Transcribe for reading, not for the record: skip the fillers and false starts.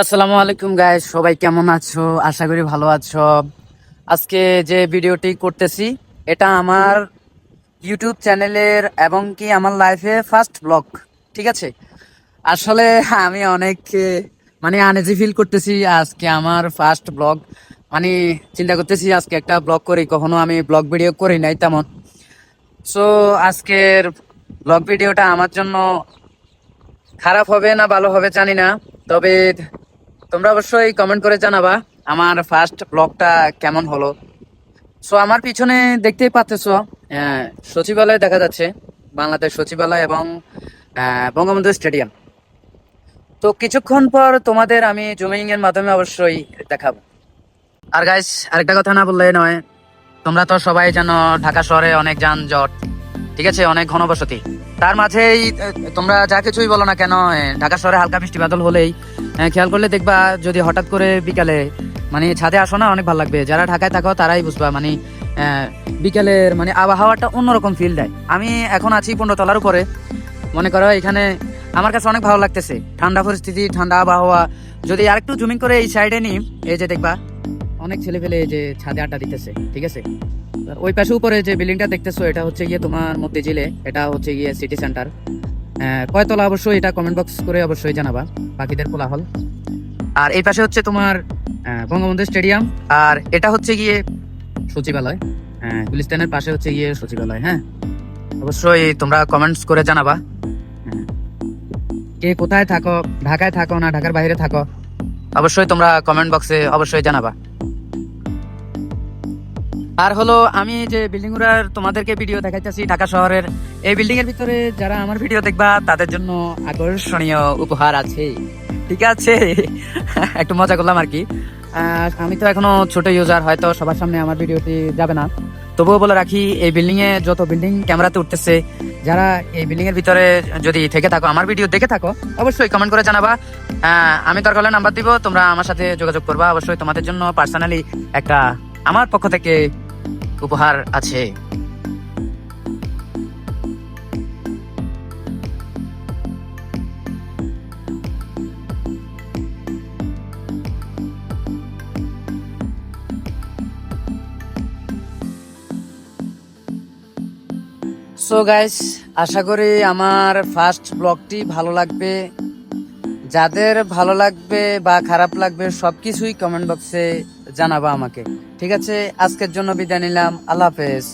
আসসালামু আলাইকুম গাইস, সবাই কেমন আছো? আশা করি ভালো আছো। আজকে যে ভিডিওটি করতেছি এটা আমার ইউটিউব চ্যানেলের এবং কি আমার লাইফে ফার্স্ট ব্লগ। ঠিক আছে, আসলে আমি অনেক মানে আনইজি ফিল করতেছি। আজকে আমার ফার্স্ট ব্লগ, মানে চিন্তা করতেছি আজকে একটা ব্লগ করি। কখনো আমি ব্লগ ভিডিও করি নাই তেমন। সো আজকের ব্লগ ভিডিওটা আমার জন্য খারাপ হবে না ভালো হবে জানি না, তবে তোমরা অবশ্যই কমেন্ট করে জানাবা আমার ফার্স্ট ব্লগটা কেমন হলো। সো আমার পিছনে দেখতেই পাচ্তেছো সচিবালয় দেখা যাচ্ছে, বাংলাদেশ সচিবালয় এবং বঙ্গবন্ধু স্টেডিয়াম। তো কিছুক্ষণ পর তোমাদের আমি জুমিং এর মাধ্যমে অবশ্যই দেখাবো। আর গাইস, আরেকটা কথা না বললে নয়, তোমরা তো সবাই জানো ঢাকা শহরে অনেক যানজট, ঠিক আছে, অনেক ঘনবসতি। তার মাঝেই তোমরা যা কিছুই বলো না কেন, ঢাকা শহরে হালকা বৃষ্টি বাদল হলেই খেয়াল করলে দেখবা, যদি হঠাৎ করে বিকালে মানে ছাদে আসো না, অনেক ভালো লাগবে। যারা ঢাকায় থাকো তারাই বুঝবা, মানে বিকালের মানে আবহাওয়াটা অন্যরকম ফিল দেয়। আমি এখন আছি 15 তলার উপরে, মনে করো এখানে আমার কাছে অনেক ভালো লাগতেছে, ঠান্ডা পরিস্থিতি, ঠান্ডা আবহাওয়া। যদি আরেকটু জুমিং করে এই সাইডে নিই, এই যে দেখবা অনেক ছেলে পেলে যে ছাদে আড্ডা দিতেছে, ঠিক আছে। আর ওই পাশে উপরে যে বিল্ডিংটা দেখতেছো, এটা হচ্ছে গিয়ে তোমার মতিঝিলে, এটা হচ্ছে গিয়ে সিটি সেন্টার। কয়তলা অবশ্যই এটা কমেন্ট বক্স করে অবশ্যই জানাবা, বাকিদের কোলাহল। আর এই পাশে হচ্ছে তোমার বঙ্গবন্ধু স্টেডিয়াম, আর এটা হচ্ছে গিয়ে সচিবালয়। গুলিস্তানের পাশে হচ্ছে গিয়ে সচিবালয়। হ্যাঁ, অবশ্যই তোমরা কমেন্টস করে জানাবা হ্যাঁ, কে কোথায় থাকো, ঢাকায় থাকো না ঢাকার বাইরে থাকো, অবশ্যই তোমরা কমেন্ট বক্সে অবশ্যই জানাবা। আর হলো আমি যে বিল্ডিং গুলার তোমাদেরকে ভিডিও দেখাইতেছি ঢাকা শহরের, এই বিল্ডিং এর ভিতরে যারা আমার ভিডিও দেখবা তাদের জন্য আকর্ষণীয় উপহার আছে, ঠিক আছে। একটু মজা করলাম আর কি। আমি তো এখনো ছোট ইউজার, হয়তো সবার সামনে আমার ভিডিওটি যাবে না, তবুও বলে রাখি, এই বিল্ডিং এ যত বিল্ডিং ক্যামেরাতে উঠতেছে, যারা এই বিল্ডিং এর ভিতরে যদি থেকে থাকো, আমার ভিডিও দেখে থাকো, অবশ্যই কমেন্ট করে জানাবা। আমি দরকার হলে নাম্বার দিব, তোমরা আমার সাথে যোগাযোগ করবা। অবশ্যই তোমাদের জন্য পার্সোনালি একটা আমার পক্ষ থেকে উপহার আছে। সো গাইস, আশা করি আমার ফার্স্ট ব্লগটি ভালো লাগবে। যাদের ভালো লাগবে বা খারাপ লাগবে সবকিছুই কমেন্ট বক্সে জানাবা আমাকে, ঠিক আছে। আজকের জন্য বিদায় নিলাম, আল্লাহ হাফেজ।